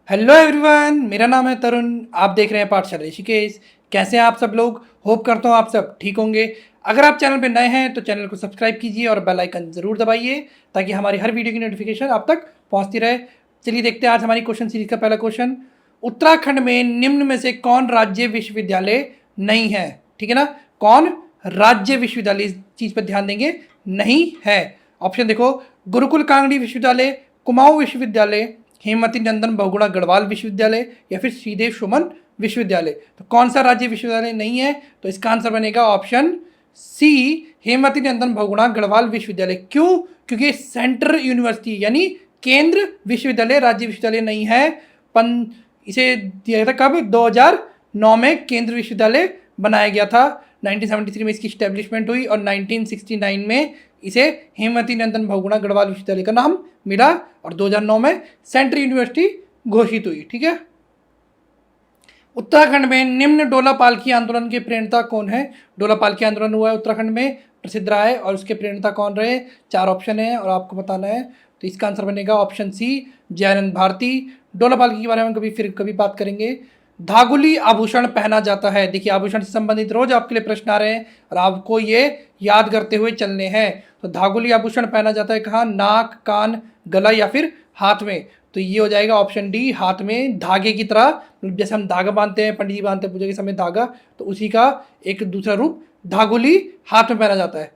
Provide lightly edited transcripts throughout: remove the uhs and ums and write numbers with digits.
Hello everyone, मेरा नाम है तरुण। आप देख रहे हैं पाठशाला ऋषिकेश। कैसे हैं आप सब लोग? होप करता हूँ आप सब ठीक होंगे। अगर आप चैनल पर नए हैं तो चैनल को सब्सक्राइब कीजिए और बेल आइकन ज़रूर दबाइए ताकि हमारी हर वीडियो की नोटिफिकेशन आप तक पहुँचती रहे। चलिए देखते हैं आज हमारी क्वेश्चन सीरीज का पहला क्वेश्चन। उत्तराखंड में निम्न में से कौन राज्य विश्वविद्यालय नहीं है? ठीक है ना, कौन राज्य विश्वविद्यालय, इस चीज़ पर ध्यान देंगे, नहीं है। ऑप्शन देखो, गुरुकुल कांगड़ी विश्वविद्यालय, कुमाऊं विश्वविद्यालय, हेमवती नंदन बहुगुणा गढ़वाल विश्वविद्यालय या फिर श्रीदेव सुमन विश्वविद्यालय। तो कौन सा राज्य विश्वविद्यालय नहीं है? तो इसका आंसर बनेगा ऑप्शन सी, हेमवती नंदन बहुगुणा गढ़वाल विश्वविद्यालय। क्यों? क्योंकि सेंट्रल यूनिवर्सिटी यानी केंद्र विश्वविद्यालय, राज्य विश्वविद्यालय नहीं है। इसे दिया था कब? 2009 में केंद्र विश्वविद्यालय बनाया गया था। 1973 में इसकी स्टैब्लिशमेंट हुई और 1969 में इसे हेमवती नंदन बहुगुणा गढ़वाल विश्वविद्यालय का नाम मिला और 2009 में सेंट्रल यूनिवर्सिटी घोषित हुई। ठीक है। उत्तराखंड में निम्न डोला पालकी आंदोलन के प्रणेता कौन है? डोला पालकी आंदोलन हुआ है उत्तराखंड में, प्रसिद्ध रहा है, और उसके प्रणेता कौन रहे? 4 ऑप्शन है और आपको बताना है। तो इसका आंसर बनेगा ऑप्शन सी, जयानंद भारती। डोला पालकी के बारे में कभी बात करेंगे। धागुली आभूषण पहना जाता है। देखिए, आभूषण से संबंधित रोज आपके लिए प्रश्न आ रहे हैं और आपको ये याद करते हुए चलने हैं। तो धागुली आभूषण पहना जाता है कहाँ? नाक, कान, गला या फिर हाथ में। तो ये हो जाएगा ऑप्शन डी, हाथ में, धागे की तरह। जैसे हम धागा बांधते हैं, पंडित जी बांधते हैं पूजा के समय धागा, तो उसी का एक दूसरा रूप धागुली हाथ में पहना जाता है।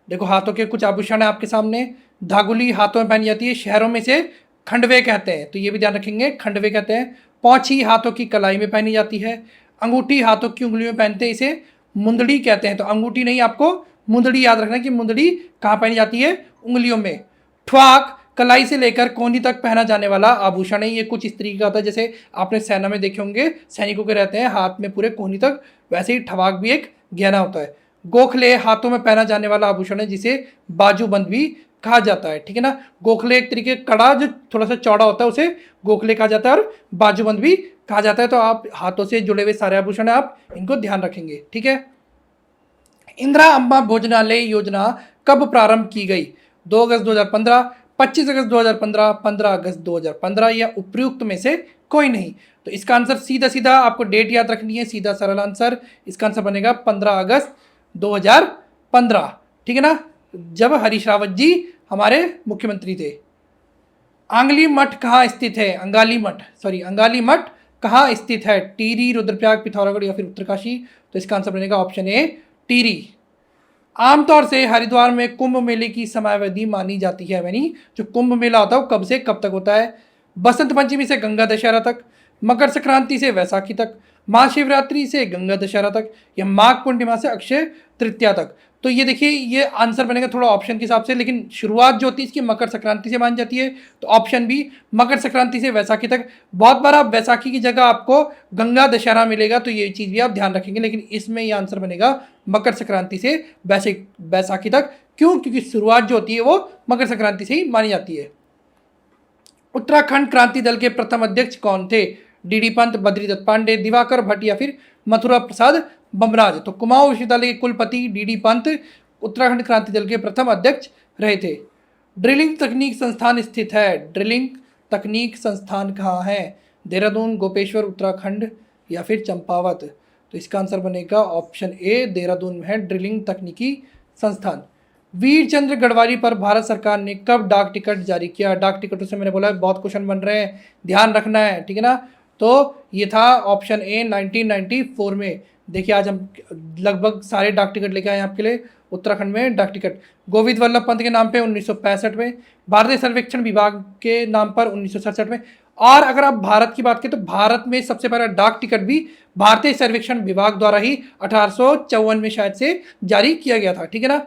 देखो, हाथों के कुछ आभूषण है आपके सामने। धागुली हाथों में पहनी जाती है, शहरों में से खंडवे कहते हैं, तो ये भी ध्यान रखेंगे, खंडवे कहते हैं। पौंची हाथों की कलाई में पहनी जाती है। अंगूठी हाथों की उंगलियों में पहनते हैं, इसे मुंदड़ी कहते हैं। तो अंगूठी नहीं, आपको मुंदड़ी याद रखना कि मुंदड़ी कहाँ पहनी जाती है? उंगलियों में। ठ्वाक कलाई से लेकर कोहनी तक पहना जाने वाला आभूषण है। ये कुछ इस तरीके का होता है जैसे आपने सेना में देखे होंगे, सैनिकों के रहते हैं हाथ में पूरे कोहनी तक, वैसे ही ठवाक भी एक गहना होता है। गोखले हाथों में पहना जाने वाला आभूषण है जिसे बाजूबंद भी कहा जाता है। ठीक है ना, गोखले एक तरीके कड़ा जो थोड़ा सा चौड़ा होता है उसे गोखले कहा जाता है और बाजूबंद भी कहा जाता है। तो आप हाथों से जुड़े हुए सारे आभूषण है, आप इनको ध्यान रखेंगे। ठीक है। इंदिरा अम्बा भोजनालय योजना कब प्रारंभ की गई? 2 अगस्त 2015, 25 अगस्त 2015, 15 अगस्त 2015 या उपयुक्त में से कोई नहीं। तो इसका आंसर सीधा सीधा आपको डेट याद रखनी है, सीधा सरल आंसर। इसका आंसर बनेगा 15 अगस्त 2015। ठीक है ना, जब हरीश रावत जी हमारे मुख्यमंत्री थे। आंगली मठ कहाँ स्थित है? अंगाली मठ कहाँ स्थित है? टिहरी, रुद्रप्रयाग, पिथौरागढ़ या फिर उत्तरकाशी। तो इसका आंसर बनेगा ऑप्शन ए, टिहरी। आमतौर से हरिद्वार में कुंभ मेले की समयावधि मानी जाती है, यानी जो कुंभ मेला होता है वो कब से कब तक होता है? बसंत पंचमी से गंगा दशहरा तक, मकर संक्रांति से वैसाखी तक, महाशिवरात्रि से गंगा दशहरा तक या माघ पूर्णिमा से अक्षय तृतीया तक। तो ये देखिए, ये आंसर बनेगा थोड़ा ऑप्शन के हिसाब से, लेकिन शुरुआत जो होती है इसकी मकर संक्रांति से मानी जाती है। तो ऑप्शन बी, मकर संक्रांति से वैसाखी तक। बहुत बार आप वैसाखी की जगह आपको गंगा दशहरा मिलेगा, तो ये चीज़ भी आप ध्यान रखेंगे, लेकिन इसमें ये आंसर बनेगा मकर संक्रांति से वैसाखी तक। क्यों? क्योंकि शुरुआत जो होती है वो मकर संक्रांति से ही मानी जाती है। उत्तराखंड क्रांति दल के प्रथम अध्यक्ष कौन थे? डीडी पंत, बद्रीदत्त पांडे, दिवाकर भट्ट या फिर मथुरा प्रसाद बमराज। तो कुमाऊं विश्वविद्यालय के कुलपति डीडी पंत उत्तराखंड क्रांति दल के प्रथम अध्यक्ष रहे थे। ड्रिलिंग तकनीक संस्थान स्थित है। ड्रिलिंग तकनीक संस्थान कहाँ है? देहरादून, गोपेश्वर, उत्तराखंड या फिर चंपावत। तो इसका आंसर बनेगा ऑप्शन ए, देहरादून में है ड्रिलिंग तकनीकी संस्थान। वीर चंद्र गढ़वाली पर भारत सरकार ने कब डाक टिकट जारी किया? डाक टिकटों से मैंने बोला बहुत क्वेश्चन बन रहे हैं, ध्यान रखना है। ठीक है ना, तो ये था ऑप्शन ए, 1994 में। देखिए, आज हम लगभग सारे डाक टिकट लेके आए हैं आपके लिए। उत्तराखंड में डाक टिकट गोविंद वल्लभ पंत के नाम पे 1965 में, भारतीय सर्वेक्षण विभाग के नाम पर 1967 में। और अगर आप भारत की बात करें तो भारत में सबसे पहला डाक टिकट भी भारतीय सर्वेक्षण विभाग द्वारा ही 1854 में शायद से जारी किया गया था। ठीक है ना,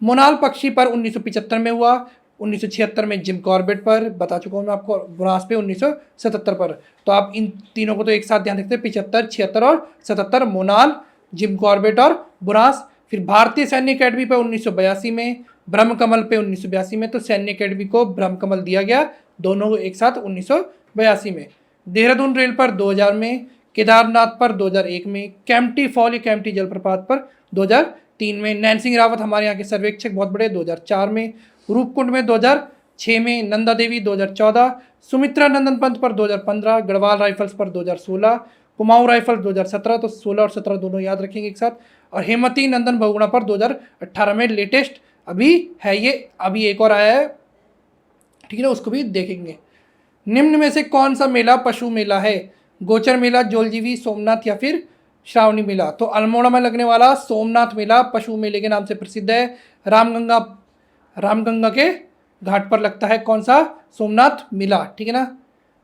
मोनाल पक्षी पर 1975 में हुआ, 1976 में जिम कॉर्बेट पर, बता चुका हूँ मैं आपको, बुरांस पे 1977 पर। तो आप इन तीनों को तो एक साथ ध्यान रखते हैं, 75, 76 और 77, मोनाल, जिम कॉर्बेट और बुरांस। फिर भारतीय सैन्य अकेडमी पर 1982 में, ब्रह्म कमल पे 1982 में। तो सैन्य अकेडमी को ब्रह्म कमल दिया गया, दोनों एक साथ 1982 में। देहरादून रेल पर 2000 में, केदारनाथ पर 2001 में, कैंपटी फॉल या कैंपटी जलप्रपात पर 2003 में। नैन सिंह रावत हमारे यहाँ के सर्वेक्षक बहुत बड़े, 2004 में। रूपकुंड में 2006 में, नंदा देवी 2014, सुमित्रा नंदन पंत पर 2015, गढ़वाल राइफल्स पर 2016, कुमाऊं राइफल्स 2017, तो 16 और 17 दोनों याद रखेंगे एक साथ, और हेमवती नंदन बहुगुणा पर 2018 में लेटेस्ट अभी है ये, अभी एक और आया है, ठीक है ना, उसको भी देखेंगे। निम्न में से कौन सा मेला पशु मेला है? गोचर मेला, जोलजीवी, सोमनाथ या फिर श्रावणी मेला? तो अल्मोड़ा में लगने वाला सोमनाथ मेला पशु मेले के नाम से प्रसिद्ध है। रामगंगा के घाट पर लगता है कौन सा? सोमनाथ मेला, ठीक है ना।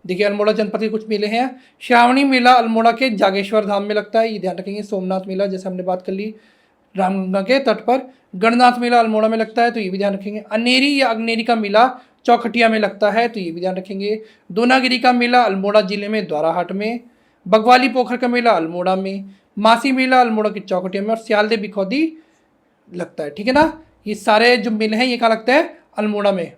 देखिए अल्मोड़ा जनपद के कुछ मेले हैं। श्रावणी मेला अल्मोड़ा के जागेश्वर धाम में लगता है, ये ध्यान रखेंगे। सोमनाथ मेला जैसे हमने बात कर ली रामगंगा के तट पर। गणनाथ मेला अल्मोड़ा में लगता है, तो ये भी ध्यान रखेंगे। अनेरी या अग्नेरी का मेला चौखटिया में लगता है, तो ये भी ध्यान रखेंगे। दोनागिरी का मेला अल्मोड़ा जिले में द्वाराहाट में। बगवाली पोखर का मेला अल्मोड़ा में। मासी मेला अल्मोड़ा की चौखटिया में। और सियालदे बिखौदी लगता है, ठीक है ना। ये सारे जो मेले हैं ये कहाँ लगते हैं? अल्मोड़ा में।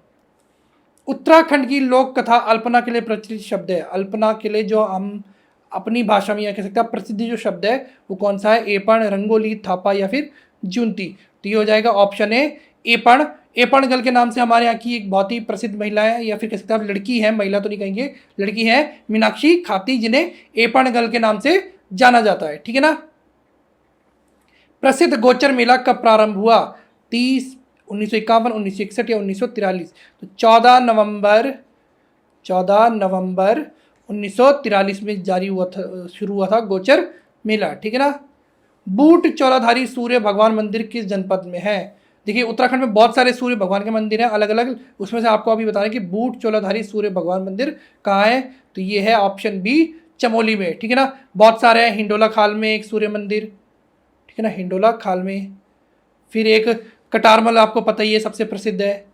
उत्तराखंड की लोक कथा अल्पना के लिए प्रचलित शब्द है। अल्पना के लिए जो हम अपनी भाषा में यह कह सकते हैं प्रसिद्ध जो शब्द है वो कौन सा है? एपण, रंगोली, थापा या फिर जूनती? तो ये हो जाएगा ऑप्शन ए एपण। एपणगल के नाम से हमारे यहाँ की एक बहुत ही प्रसिद्ध महिला है, या फिर कह सकते हैं आप लड़की है, महिला तो नहीं कहेंगे, लड़की है, मीनाक्षी खाती, जिन्हें एपणगल के नाम से जाना जाता है, ठीक है ना। प्रसिद्ध गोचर मेला कब प्रारंभ हुआ? 30, 1951, 1961 या 1943? तो 14 नवंबर 1943 में जारी हुआ था, शुरू हुआ था गोचर मेला, ठीक है ना। बूट चौलाधारी सूर्य भगवान मंदिर किस जनपद में है? देखिए उत्तराखंड में बहुत सारे सूर्य भगवान के मंदिर हैं अलग अलग, उसमें से आपको अभी बता रहे कि बूट चौलाधारी सूर्य भगवान मंदिर कहाँ है? तो ये है ऑप्शन बी, चमोली में, ठीक है ना। बहुत सारे हैं, हिंडोला खाल में एक सूर्य मंदिर, ठीक है ना, हिंडोला खाल में। फिर एक कटारमल आपको पता ही है सबसे प्रसिद्ध है,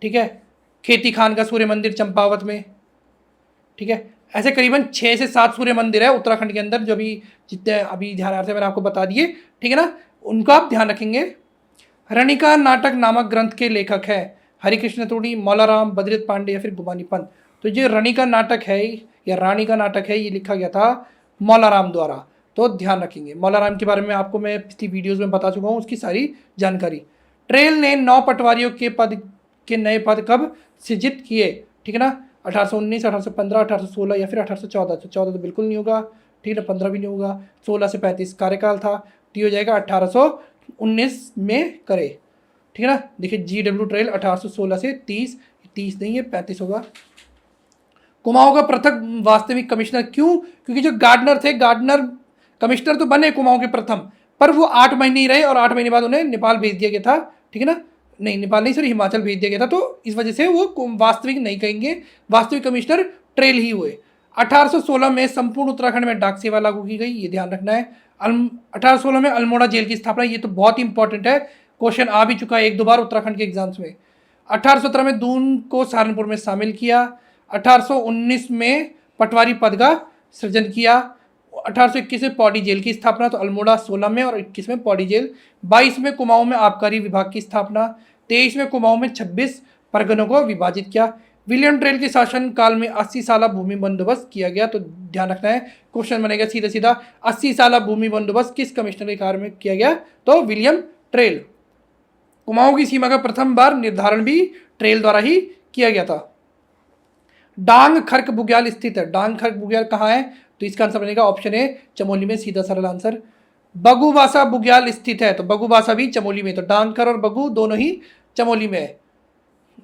ठीक है। खेती खान का सूर्य मंदिर चंपावत में, ठीक है। ऐसे करीबन 6 से 7 सूर्य मंदिर है उत्तराखंड के अंदर, जो भी जितने अभी ध्यान आ रहे मैंने आपको बता दिए, ठीक है ना, उनका आप ध्यान रखेंगे। रणिका नाटक नामक ग्रंथ के लेखक है हरिकृष्ण तोड़ी, मौलाराम, बद्रीनाथ पांडे या फिर गुमानी पंत? तो जो रणिका नाटक है या रानी का नाटक है ये लिखा गया था मौलाराम द्वारा, तो ध्यान रखेंगे। मौलाराम के बारे में आपको मैं पिछली वीडियोज़ में बता चुका हूँ उसकी सारी जानकारी। ट्रेल ने 9 पटवारियों के नए पद कब सृजित किए? ठीक है ना, 1819, 1815, 1816 या फिर 1814? तो 14 तो बिल्कुल नहीं होगा, ठीक है, 15 भी नहीं होगा। 16 से 35 कार्यकाल था, तो ये हो जाएगा 1819 में करे, ठीक है ना। देखिए GW ट्रेल 1816 से 30 नहीं है, 35 होगा। कुमाऊं का प्रथम वास्तविक कमिश्नर क्यों? क्योंकि जो गार्डनर थे, गार्डनर कमिश्नर तो बने कुमाऊं के प्रथम, पर वो 8 महीने ही रहे और 8 महीने बाद उन्हें नेपाल भेज दिया गया था, ठीक है ना। नहीं, नेपाल नहीं, सॉरी, हिमाचल भेज दिया गया था, तो इस वजह से वो वास्तविक नहीं कहेंगे, वास्तविक कमिश्नर ट्रेल ही हुए। 1816 में संपूर्ण उत्तराखंड में डाक सेवा लागू की गई, ये ध्यान रखना है। 1816 में अल्मोड़ा जेल की स्थापना, ये तो बहुत ही इंपॉर्टेंट है, क्वेश्चन आ भी चुका है 1-2 बार उत्तराखंड के एग्जाम्स में। 1817 में दून को सहारनपुर में शामिल किया। 1819 में पटवारी पद का सृजन किया। 1821 में पौड़ी जेल की स्थापना, तो अल्मोड़ा 16 में और 21 में पौड़ी जेल। 22 में कुमाऊं में आबकारी विभाग की स्थापना। 23 में कुमाऊं में 26 परगनों को विभाजित किया। विलियम ट्रेल के शासन काल में 80 साल भूमि बंदोबस्त किया गया, तो ध्यान रखना है, क्वेश्चन बनेगा सीधा सीधा, 80 साल भूमि बंदोबस्त किस कमिश्नर के कार्य में किया गया? तो विलियम ट्रेल। कुमाऊं की सीमा का प्रथम बार निर्धारण भी ट्रेल द्वारा ही किया गया था। डांग खर्क बुग्याल स्थित है, डांग खर्क बुग्याल कहाँ है? तो इसका आंसर बनेगा ऑप्शन ए, चमोली में, सीधा सरल आंसर। बगुबासा बुग्याल स्थित है, तो बगुबासा भी चमोली में, तो डांगखर और बगु दोनों ही चमोली में है।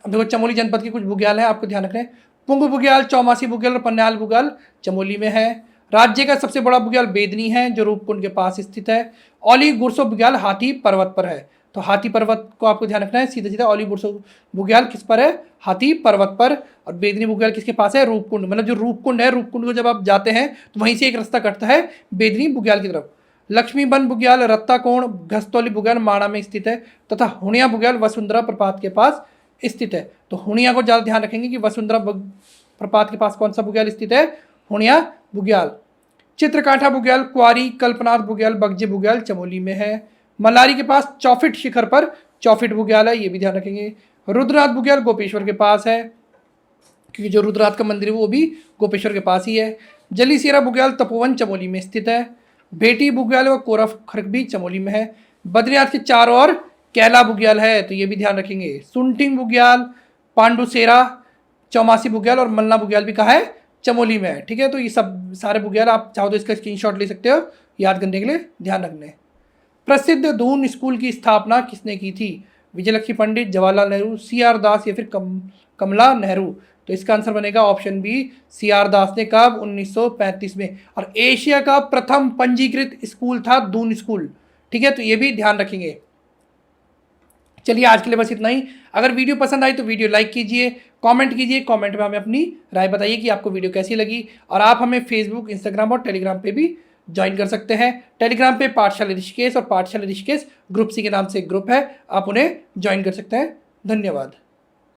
अब देखो चमोली जनपद के कुछ बुग्याल हैं, आपको ध्यान रखना है। पुंग बुग्याल, चौमासी बुग्याल और पन्याल बुग्याल चमोली में है। राज्य का सबसे बड़ा बुग्याल बेदनी है, जो रूपकुंड के पास स्थित है। ओली गुरसो बुग्याल हाथी पर्वत पर है, तो हाथी पर्वत को आपको ध्यान रखना है, सीधा सीधा ओली गुरसो बुग्याल किस पर है? हाथी पर्वत पर। और बेदनी बुग्याल किसके पास है? रूपकुंड, मतलब जो रूपकुंड है, रूपकुंड को जब आप जाते हैं तो वहीं से एक रास्ता कटता है बेदनी बुग्याल की तरफ। लक्ष्मीबन बुग्याल, रत्ताकोण, घस्तौली बुग्याल माणा में स्थित है, तथा हुणिया बुग्याल वसुंधरा प्रपात के पास स्थित है। तो हुणिया को ज़्यादा ध्यान रखेंगे कि वसुंधरा प्रपात के पास कौन सा बुग्याल स्थित है? हुणिया बुग्याल। चित्रकांठा बुग्याल, क्वारी, कल्पनाथ बुग्याल, बगजे बुग्याल चमोली में है। मल्लारी के पास चौफिट शिखर पर चौफिट बुग्याल है, ये भी ध्यान रखेंगे। रुद्रनाथ बुग्याल गोपेश्वर के पास है, क्योंकि जो रुद्रनाथ का मंदिर है वो भी गोपेश्वर के पास ही है। जलीसेरा बुग्याल तपोवन चमोली में स्थित है। बेटी बुग्याल व कोरफ खर्क भी चमोली में है। बद्रीनाथ के चारों ओर कैला बुग्याल है, तो ये भी ध्यान रखेंगे। सुनटिंग बुग्याल, पांडुसेरा चौमासी बुग्याल और मन्ना बुग्याल भी कहाँ है, चमोली में है। ठीक है, तो ये सब सारे बुग्याल आप चाहो तो इसका स्क्रीनशॉट ले सकते हो याद करने के लिए, ध्यान रखने। प्रसिद्ध दून स्कूल की स्थापना किसने की थी? विजयलक्ष्मी पंडित, जवाहरलाल नेहरू, CR दास या फिर कमला नेहरू। तो इसका आंसर बनेगा ऑप्शन बी, CR दास ने। कब? 1935 में। और एशिया का प्रथम पंजीकृत स्कूल था दून स्कूल। ठीक है, तो ये भी ध्यान रखेंगे। चलिए आज के लिए बस इतना ही। अगर वीडियो पसंद आई तो वीडियो लाइक कीजिए, कमेंट कीजिए, कमेंट में हमें अपनी राय बताइए कि आपको वीडियो कैसी लगी। और आप हमें फेसबुक, इंस्टाग्राम और टेलीग्राम पे भी ज्वाइन कर सकते हैं। टेलीग्राम पे पाठशाला ऋषिकेश और पाठशाला ऋषिकेश ग्रुप सी के नाम से ग्रुप है, आप उन्हें ज्वाइन कर सकते हैं। धन्यवाद।